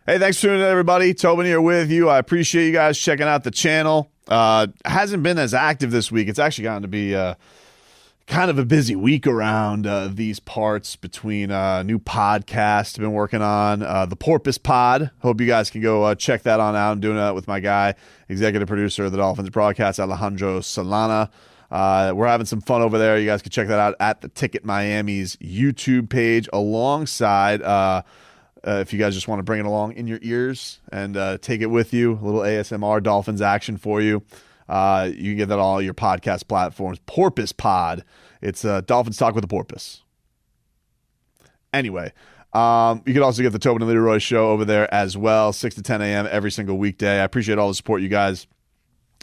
Hey, thanks for tuning in, everybody. Tobin here with you. I appreciate you guys checking out the channel. Hasn't been as active this week. It's actually gotten to be kind of a busy week around these parts between new podcasts I've been working on. The Porpoise Pod. Hope you guys can go check that on out. I'm doing that with my guy, executive producer of the Dolphins broadcast, Alejandro Solana. We're having some fun over there. You guys can check that out at the Ticket Miami's YouTube page alongside if you guys just want to bring it along in your ears and take it with you, a little ASMR Dolphins action for you. You can get that on all your podcast platforms. Porpoise Pod. It's Dolphins Talk with a Porpoise. Anyway, you can also get the Tobin and Leroy show over there as well, 6 to 10 a.m. every single weekday. I appreciate all the support you guys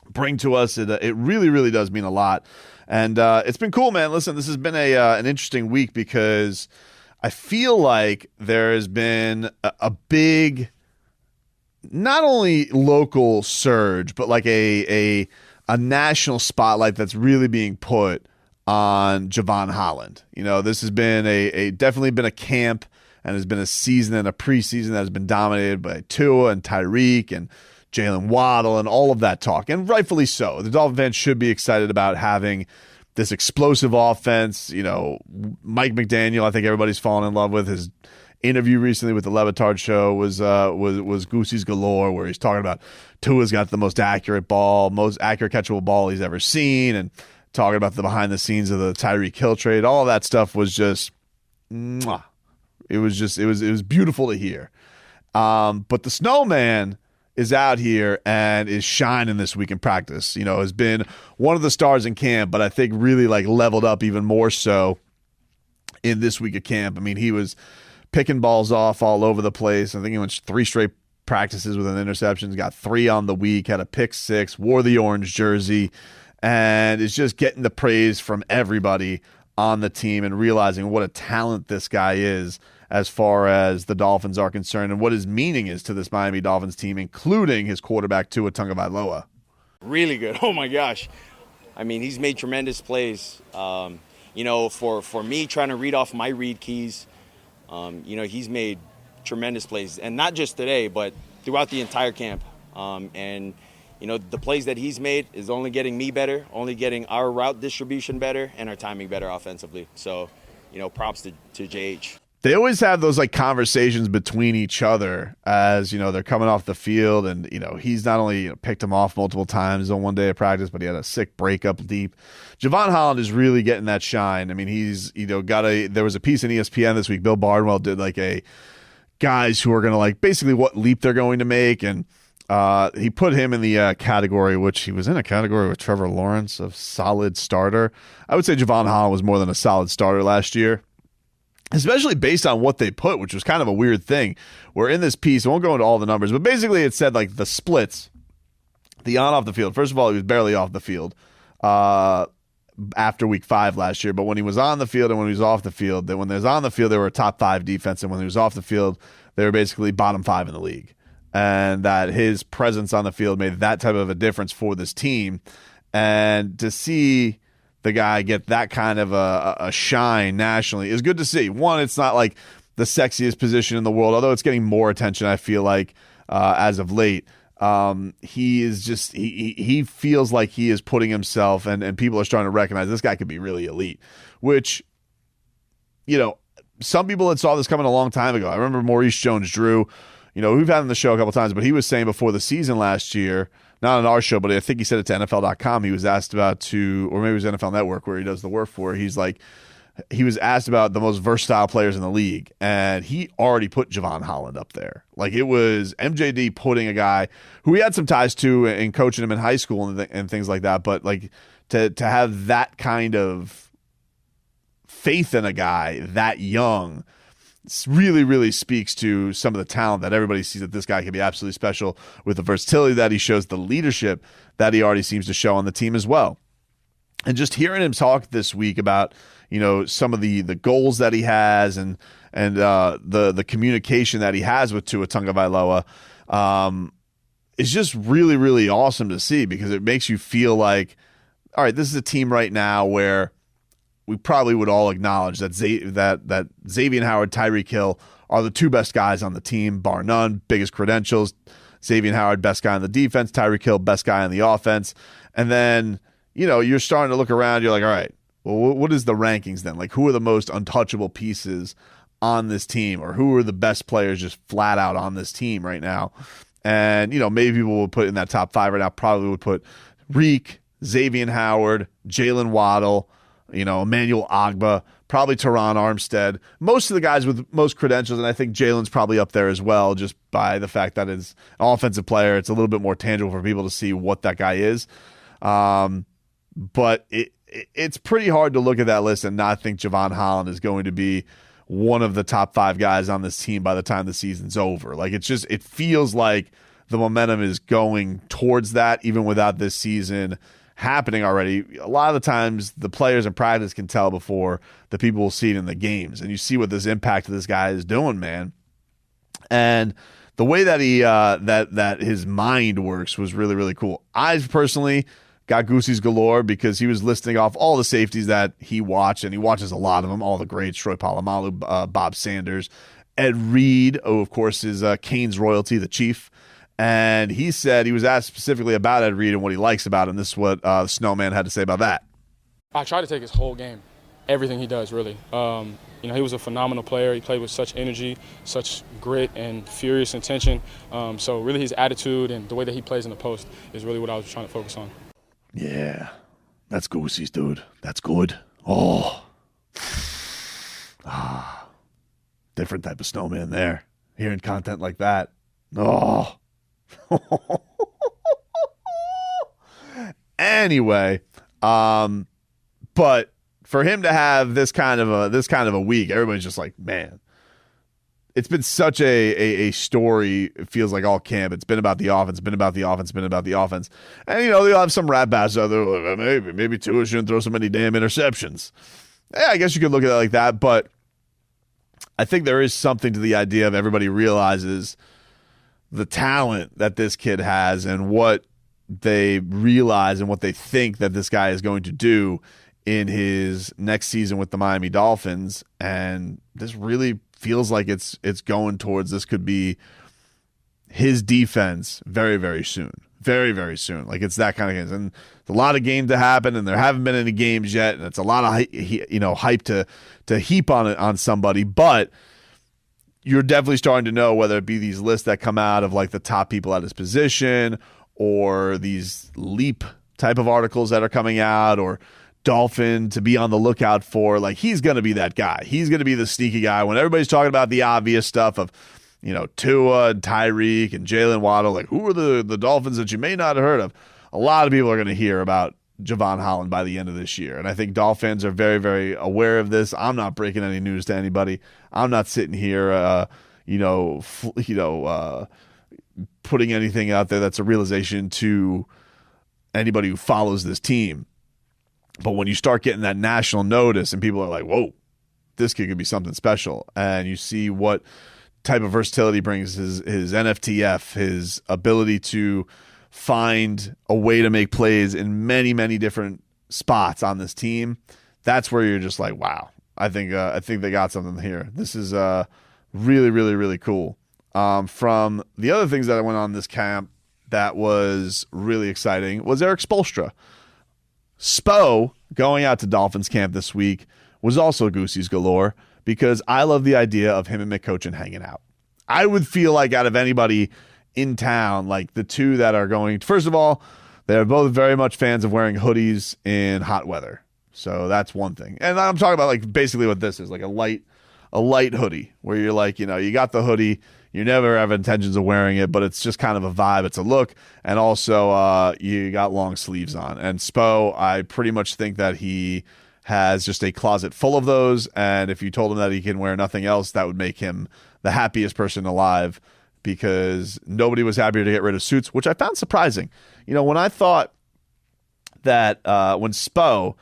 bring to us. It really, really does mean a lot. And it's been cool, man. Listen, this has been an interesting week because I feel like there has been a big, not only local surge, but like a national spotlight that's really being put on Jevon Holland. You know, this has been definitely been a camp and has been a season and a preseason that has been dominated by Tua and Tyreek and Jalen Waddle and all of that talk, and rightfully so. The Dolphin fans should be excited about having this explosive offense. You know, Mike McDaniel, I think everybody's fallen in love with. His interview recently with the Levitard show was Goosey's galore, where he's talking about Tua's got the most accurate catchable ball he's ever seen, and talking about the behind the scenes of the Tyreek Hill trade. All of that stuff was just, mwah. It was beautiful to hear. But the Snowman is out here and is shining this week in practice. You know, has been one of the stars in camp, but I think really like leveled up even more so in this week of camp. I mean, he was picking balls off all over the place. I think he went 3 straight practices with an interception, got 3 on the week, had a pick 6, wore the orange jersey, and is just getting the praise from everybody on the team and realizing what a talent this guy is as far as the Dolphins are concerned and what his meaning is to this Miami Dolphins team, including his quarterback, Tua Tagovailoa. Really good. Oh, my gosh. I mean, he's made tremendous plays. You know, for me trying to read off my read keys, you know, he's made tremendous plays. And not just today, but throughout the entire camp. And, you know, the plays that he's made is only getting me better, only getting our route distribution better, and our timing better offensively. So, you know, props to JH. They always have those like conversations between each other as, you know, they're coming off the field, and, you know, he's not only picked him off multiple times on one day of practice, but he had a sick breakup deep. Jevon Holland is really getting that shine. I mean, he's, you know, there was a piece in ESPN this week. Bill Barnwell did like a guys who are going to like basically what leap they're going to make. And he put him in the category, which he was in a category with Trevor Lawrence of solid starter. I would say Jevon Holland was more than a solid starter last year, especially based on what they put, which was kind of a weird thing. We're in this piece, I won't go into all the numbers, but basically it said like the splits, the on-off the field. First of all, he was barely off the field after week 5 last year, but when he was on the field and when he was off the field, then when they was on the field, they were a top 5 defense, and when he was off the field, they were basically bottom 5 in the league. And that his presence on the field made that type of a difference for this team. And to see the guy get that kind of a shine nationally is good to see. One, it's not like the sexiest position in the world, although it's getting more attention, I feel like, as of late. He is just he feels like he is putting himself, and people are starting to recognize this guy could be really elite, which, you know, some people had saw this coming a long time ago. I remember Maurice Jones-Drew, you know, we've had him on the show a couple times, but he was saying before the season last year, not on our show, but I think he said it to NFL.com. He was asked about or maybe it was NFL Network where he does the work for. He was asked about the most versatile players in the league, and he already put Jevon Holland up there. Like, it was MJD putting a guy who he had some ties to and coaching him in high school and things like that, but like to have that kind of faith in a guy that young really, really speaks to some of the talent that everybody sees, that this guy can be absolutely special with the versatility that he shows, the leadership that he already seems to show on the team as well. And just hearing him talk this week about, you know, some of the goals that he has and the communication that he has with Tua Tagovailoa is just really, really awesome to see, because it makes you feel like, all right, this is a team right now where we probably would all acknowledge that Xavier Howard, Tyreek Hill are the two best guys on the team, bar none, biggest credentials. Jevon Holland, best guy on the defense. Tyreek Hill, best guy on the offense. And then, you're starting to look around. You're like, all right, well, what is the rankings then? Like, who are the most untouchable pieces on this team, or who are the best players just flat out on this team right now? And, maybe people will put in that top 5 right now, probably would put Reek, Jevon Holland, Jalen Waddle, Emmanuel Ogbah, probably Teron Armstead, most of the guys with most credentials, and I think Jalen's probably up there as well, just by the fact that it's an offensive player. It's a little bit more tangible for people to see what that guy is. But it's pretty hard to look at that list and not think Jevon Holland is going to be one of the top 5 guys on this team by the time the season's over. Like, it feels like the momentum is going towards that, even without this season happening already. A lot of the times the players in practice can tell before the people will see it in the games, and you see what this impact of this guy is doing, man. And the way that he that his mind works was really, really cool. I personally got goosies galore because he was listing off all the safeties that he watched, and he watches a lot of them, all the greats: Troy Polamalu, Bob Sanders, Ed Reed, of course, is Kane's royalty, the Chief. And he said, he was asked specifically about Ed Reed and what he likes about him. This is what Snowman had to say about that. I try to take his whole game, everything he does, really. He was a phenomenal player. He played with such energy, such grit and furious intention. So really his attitude and the way that he plays in the post is really what I was trying to focus on. Yeah, that's goosies, dude. That's good. Oh. Different type of Snowman there. Hearing content like that. Oh. Anyway, but for him to have this kind of a week, everybody's just like, man, it's been such a story. It feels like all camp. It's been about the offense, been about the offense, been about the offense. And they'll have some rap battles out there. Like, maybe Tua shouldn't throw so many damn interceptions. Yeah, I guess you could look at it like that, but I think there is something to the idea of everybody realizes the talent that this kid has and what they realize and what they think that this guy is going to do in his next season with the Miami Dolphins. And this really feels like it's going towards, this could be his defense very, very soon. Very, very soon. Like, it's that kind of games. And it's a lot of games to happen, and there haven't been any games yet, and it's a lot of hype to heap on somebody. But you're definitely starting to know, whether it be these lists that come out of like the top people at his position, or these leap type of articles that are coming out, or Dolphin to be on the lookout for. Like, he's going to be that guy. He's going to be the sneaky guy when everybody's talking about the obvious stuff of, Tua and Tyreek and Jalen Waddle. Like, who are the Dolphins that you may not have heard of? A lot of people are going to hear about Jevon Holland by the end of this year. And I think Dolphins are very, very aware of this. I'm not breaking any news to anybody. I'm not sitting here, putting anything out there that's a realization to anybody who follows this team. But when you start getting that national notice and people are like, whoa, this kid could be something special, and you see what type of versatility brings, his NFTF, his ability to find a way to make plays in many, many different spots on this team, that's where you're just like, wow, I think they got something here. This is really, really, really cool. From the other things that went on this camp that was really exciting was Erik Spoelstra. Spo going out to Dolphins camp this week was also goosies galore, because I love the idea of him and McCochin hanging out. I would feel like, out of anybody in town, like the two that are going, first of all, they're both very much fans of wearing hoodies in hot weather. So that's one thing. And I'm talking about like basically what this is, like a light hoodie, where you're like, you got the hoodie, you never have intentions of wearing it, but it's just kind of a vibe. It's a look. And also you got long sleeves on. And Spo, I pretty much think that he has just a closet full of those. And if you told him that he can wear nothing else, that would make him the happiest person alive, because nobody was happier to get rid of suits, which I found surprising. When I thought that when Spo,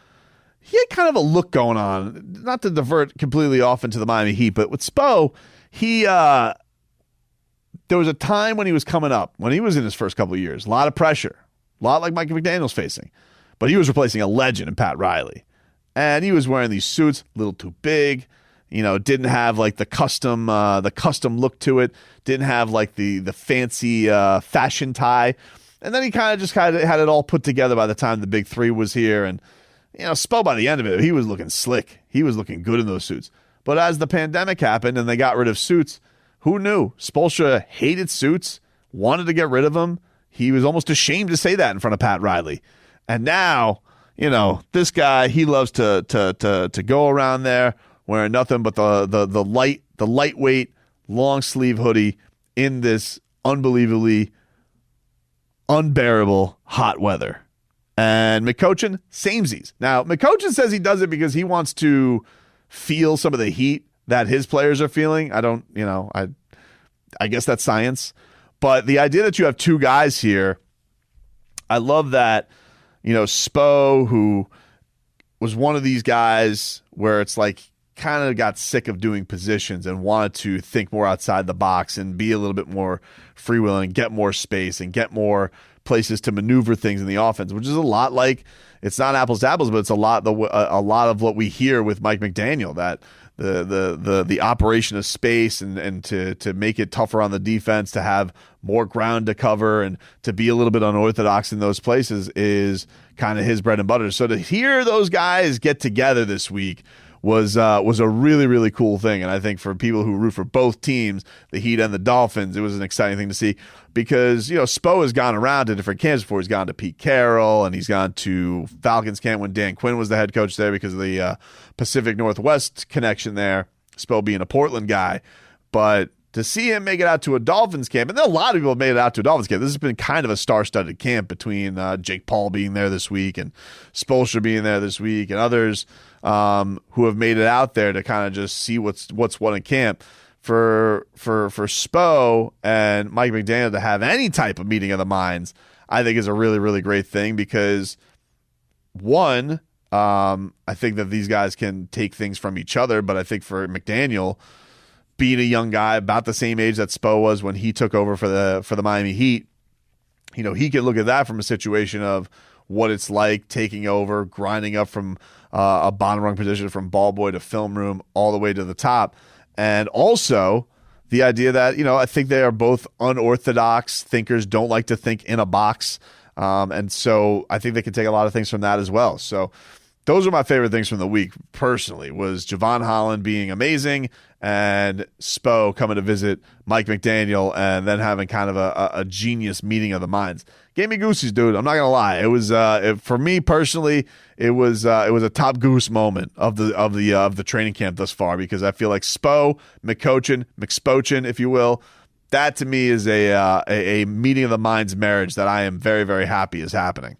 he had kind of a look going on, not to divert completely off into the Miami Heat, but with Spo, there was a time when he was coming up, when he was in his first couple of years, a lot of pressure, a lot like Mike McDaniel's facing, but he was replacing a legend in Pat Riley. And he was wearing these suits, a little too big, didn't have like the custom look to it, didn't have like the fancy fashion tie. And then he kind of just had it all put together by the time the big three was here. And, Spo, by the end of it, he was looking slick. He was looking good in those suits. But as the pandemic happened and they got rid of suits, who knew? Spoelstra hated suits, wanted to get rid of them. He was almost ashamed to say that in front of Pat Riley. And now, this guy, he loves to go around there wearing nothing but the lightweight, long sleeve hoodie in this unbelievably unbearable hot weather. And McCochin, samesies. Now, McCochin says he does it because he wants to feel some of the heat that his players are feeling. I guess that's science. But the idea that you have two guys here, I love that, Spo, who was one of these guys where it's like kind of got sick of doing positions and wanted to think more outside the box and be a little bit more freewheeling, get more space and get more places to maneuver things in the offense, which is a lot like, it's not apples to apples, but it's a lot of what we hear with Mike McDaniel, that the operation of space and to make it tougher on the defense, to have more ground to cover and to be a little bit unorthodox in those places is kind of his bread and butter. So to hear those guys get together this week was a really, really cool thing. And I think for people who root for both teams, the Heat and the Dolphins, it was an exciting thing to see because, Spo has gone around to different camps before. He's gone to Pete Carroll and he's gone to Falcons camp when Dan Quinn was the head coach there because of the Pacific Northwest connection there, Spo being a Portland guy. But to see him make it out to a Dolphins camp, and a lot of people have made it out to a Dolphins camp. This has been kind of a star-studded camp between Jake Paul being there this week and Spoelstra being there this week and others who have made it out there to kind of just see what's what in camp. For Spo and Mike McDaniel to have any type of meeting of the minds, I think is a really, really great thing because, one, I think that these guys can take things from each other, but I think for McDaniel, being a young guy about the same age that Spo was when he took over for the Miami Heat, he can look at that from a situation of what it's like taking over, grinding up from a bottom rung position from ball boy to film room all the way to the top. And also the idea that, I think they are both unorthodox thinkers, don't like to think in a box. And so I think they can take a lot of things from that as well. So those are my favorite things from the week, personally, was Jevon Holland being amazing and Spo coming to visit Mike McDaniel and then having kind of a genius meeting of the minds. Gave me goosies, dude. I'm not gonna lie. It was for me personally, it was a top goose moment of the training camp thus far because I feel like Spo, McCochin, McSpochin, if you will, that to me is a meeting of the minds marriage that I am very, very happy is happening.